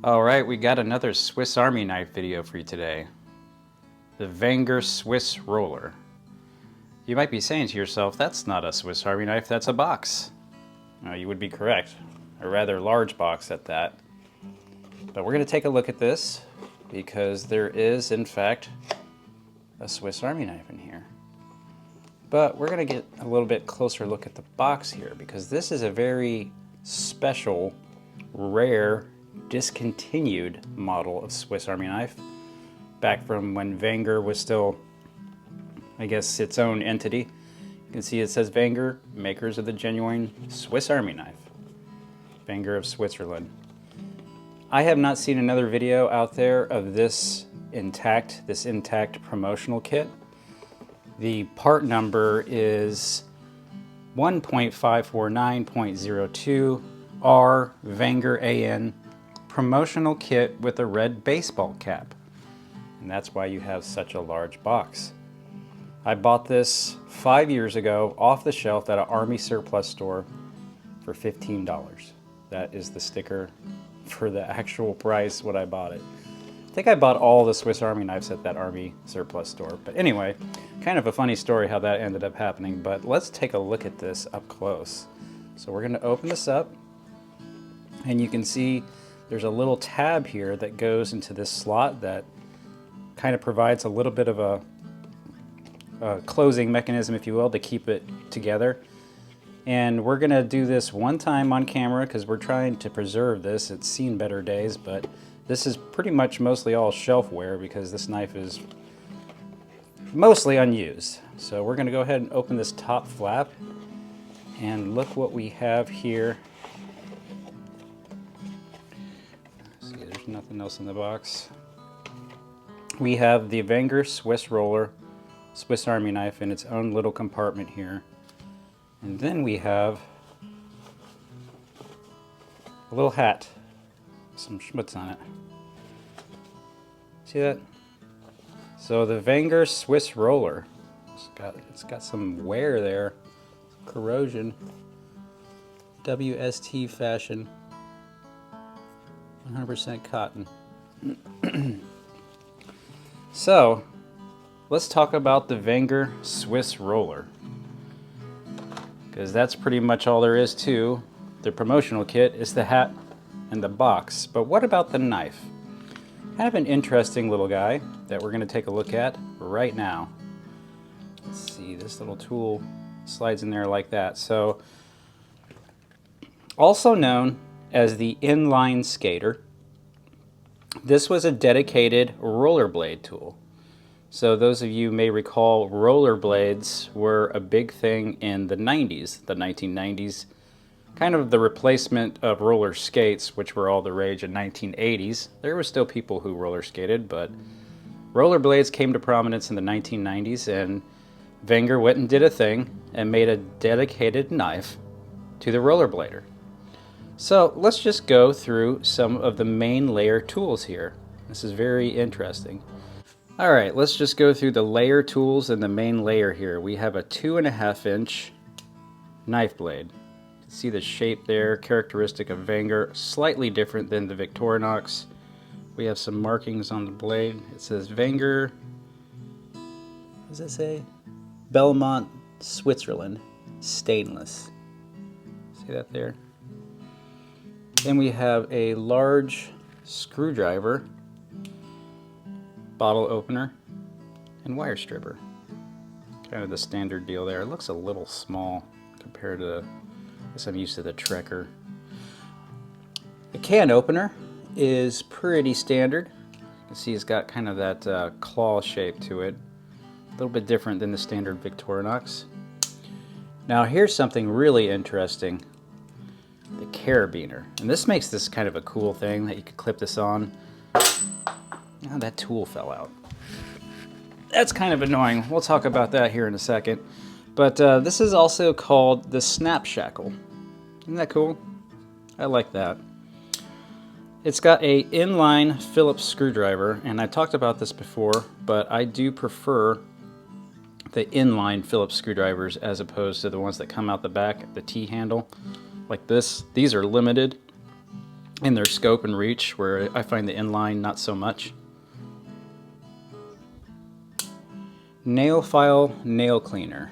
Alright, we got another Swiss Army knife video for you today. The Wenger Swissroller. You might be saying to yourself, that's not a Swiss Army knife, that's a box. No, you would be correct. A rather large box at that. But we're going to take a look at this because there is, in fact, a Swiss Army knife in here. But we're going to get a little bit closer look at the box here because this is a very special, rare, discontinued model of Swiss Army knife back from when Wenger was still, I guess, its own entity. You can see it says Wenger, makers of the genuine Swiss Army knife. Wenger of Switzerland. I have not seen another video out there of this intact promotional kit. The part number is 1.549.02 R Wenger AN promotional kit with a red baseball cap. And that's why you have such a large box. I bought this 5 years ago off the shelf at an Army surplus store for $15. That is the sticker for the actual price when I bought it. I think I bought all the Swiss Army knives at that Army surplus store. But anyway, kind of a funny story how that ended up happening, but let's take a look at this up close. So we're going to open this up, and you can see there's a little tab here that goes into this slot that kind of provides a little bit of a closing mechanism, if you will, to keep it together. And we're going to do this one time on camera because we're trying to preserve this. It's seen better days, but this is pretty much mostly all shelfware because this knife is mostly unused. So we're going to go ahead and open this top flap and look what we have here. See, there's nothing else in the box. We have the Wenger Swissroller Swiss Army knife in its own little compartment here. And then we have a little hat, some schmutz on it. See that? So the Wenger Swissroller, it's got some wear there, corrosion, WST fashion, 100% cotton. So let's talk about the Wenger Swissroller, because that's pretty much all there is to the promotional kit is the hat and the box. But what about the knife? Kind of an interesting little guy that we're going to take a look at right now. Let's see, this little tool slides in there like that. So, also known as the inline skater, this was a dedicated rollerblade tool. So those of you may recall rollerblades were a big thing in the 90s, the 1990s, kind of the replacement of roller skates, which were all the rage in 1980s. There were still people who roller skated, but rollerblades came to prominence in the 1990s, and Wenger went and did a thing and made a dedicated knife to the rollerblader. So let's just go through some of the main layer tools here. This is very interesting. Alright, let's just go through the layer tools and the main layer here. We have a 2.5 inch knife blade. You can see the shape there, characteristic of Wenger, slightly different than the Victorinox. We have some markings on the blade. It says Wenger, what does it say? Belmont, Switzerland, stainless. See that there? Then we have a large screwdriver, bottle opener, and wire stripper. Kind of the standard deal there. It looks a little small compared to, I guess I'm used to the Trekker. The can opener is pretty standard. You can see it's got kind of that claw shape to it. A little bit different than the standard Victorinox. Now here's something really interesting. The carabiner. And this makes this kind of a cool thing that you could clip this on. Now that tool fell out. That's kind of annoying. We'll talk about that here in a second. But this is also called the snap shackle. Isn't that cool? I like that. It's got a inline Phillips screwdriver, and I talked about this before, but I do prefer the inline Phillips screwdrivers as opposed to the ones that come out the back, the T-handle. Like this. These are limited. in their scope and reach, where I find the inline not so much. Nail file nail cleaner.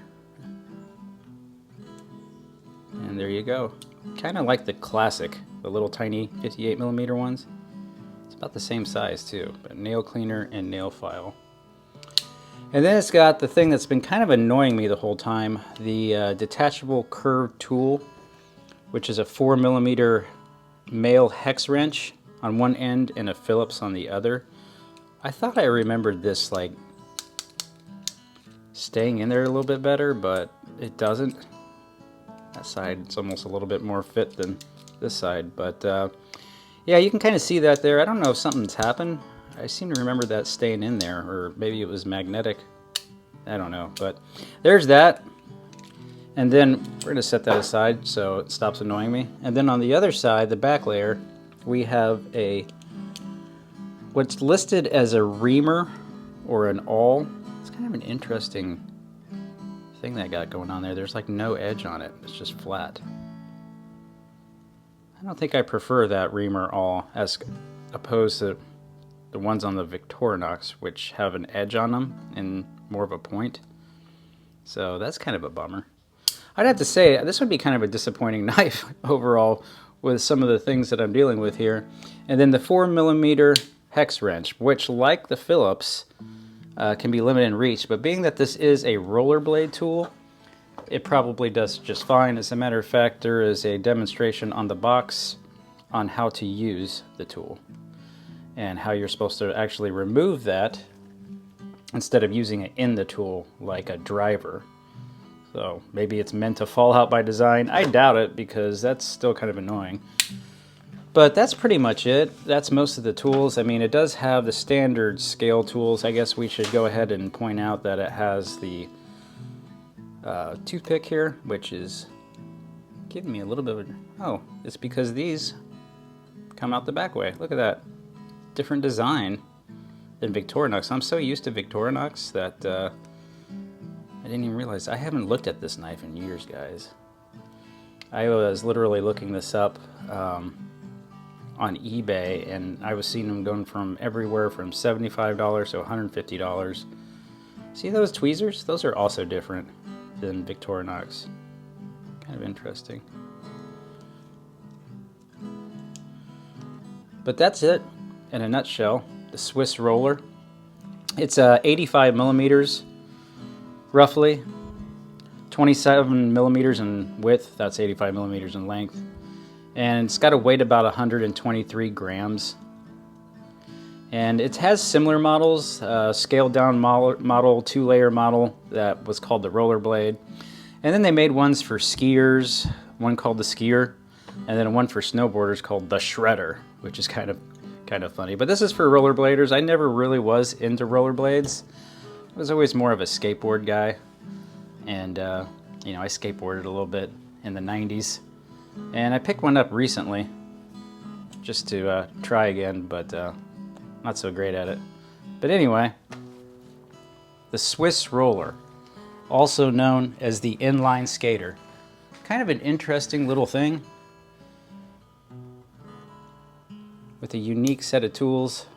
And there you go. Kind of like the classic, the little tiny 58mm ones. It's about the same size too, but nail cleaner and nail file. And then it's got the thing that's been kind of annoying me the whole time, the detachable curved tool, which is a 4mm male hex wrench on one end and a Phillips on the other. I thought I remembered this like staying in there a little bit better, but it doesn't. That side's almost a little bit more fit than this side, but yeah, you can kind of see that there. I don't know if something's happened. I seem to remember that staying in there, or maybe it was magnetic. I don't know, but there's that. And then we're going to set that aside so it stops annoying me. And then on the other side, the back layer, we have what's listed as a reamer or an awl. It's kind of an interesting thing that I got going on there. There's like no edge on it. It's just flat. I don't think I prefer that reamer awl as opposed to the ones on the Victorinox, which have an edge on them and more of a point. So that's kind of a bummer. I'd have to say this would be kind of a disappointing knife overall with some of the things that I'm dealing with here. And then the 4mm hex wrench, which like the Phillips can be limited in reach, but being that this is a rollerblade tool, it probably does just fine. As a matter of fact, there is a demonstration on the box on how to use the tool and how you're supposed to actually remove that instead of using it in the tool like a driver. So maybe it's meant to fall out by design. I doubt it, because that's still kind of annoying. But that's pretty much it. That's most of the tools. I mean, it does have the standard scale tools. I guess we should go ahead and point out that it has the toothpick here, which is giving me a little bit of oh, it's because these come out the back way. Look at that. Different design than Victorinox. I'm so used to Victorinox that I didn't even realize. I haven't looked at this knife in years, guys. I was literally looking this up on eBay, and I was seeing them going from everywhere from $75 to $150. See those tweezers? Those are also different than Victorinox. Kind of interesting. But that's it in a nutshell. The Swissroller. It's 85 millimeters roughly, 27 millimeters in width. That's 85 millimeters in length, and it's got a weight about 123 grams. And it has similar models, scaled down model, 2-layer model that was called the Rollerblade, and then they made ones for skiers, one called the Skier, and then one for snowboarders called the Shredder, which is kind of funny. But this is for rollerbladers. I never really was into rollerblades. I was always more of a skateboard guy, and you know, I skateboarded a little bit in the 90s, and I picked one up recently just to try again, but not so great at it. But anyway, the Swissroller, also known as the inline skater. Kind of an interesting little thing with a unique set of tools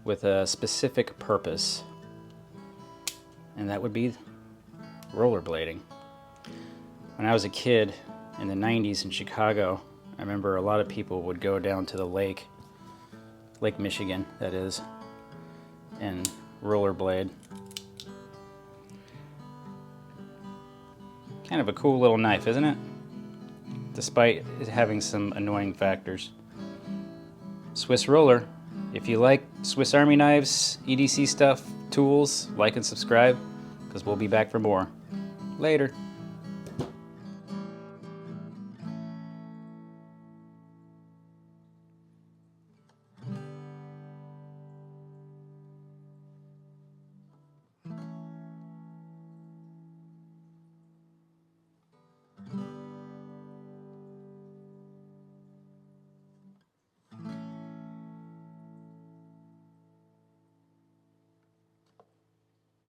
with a specific purpose, and that would be rollerblading. When I was a kid in the 90s in Chicago, I remember a lot of people would go down to the Lake Michigan, that is, and rollerblade. Kind of a cool little knife, isn't it? Despite it having some annoying factors. Swissroller. If you like Swiss Army knives, EDC stuff, tools, like and subscribe, because we'll be back for more. Later.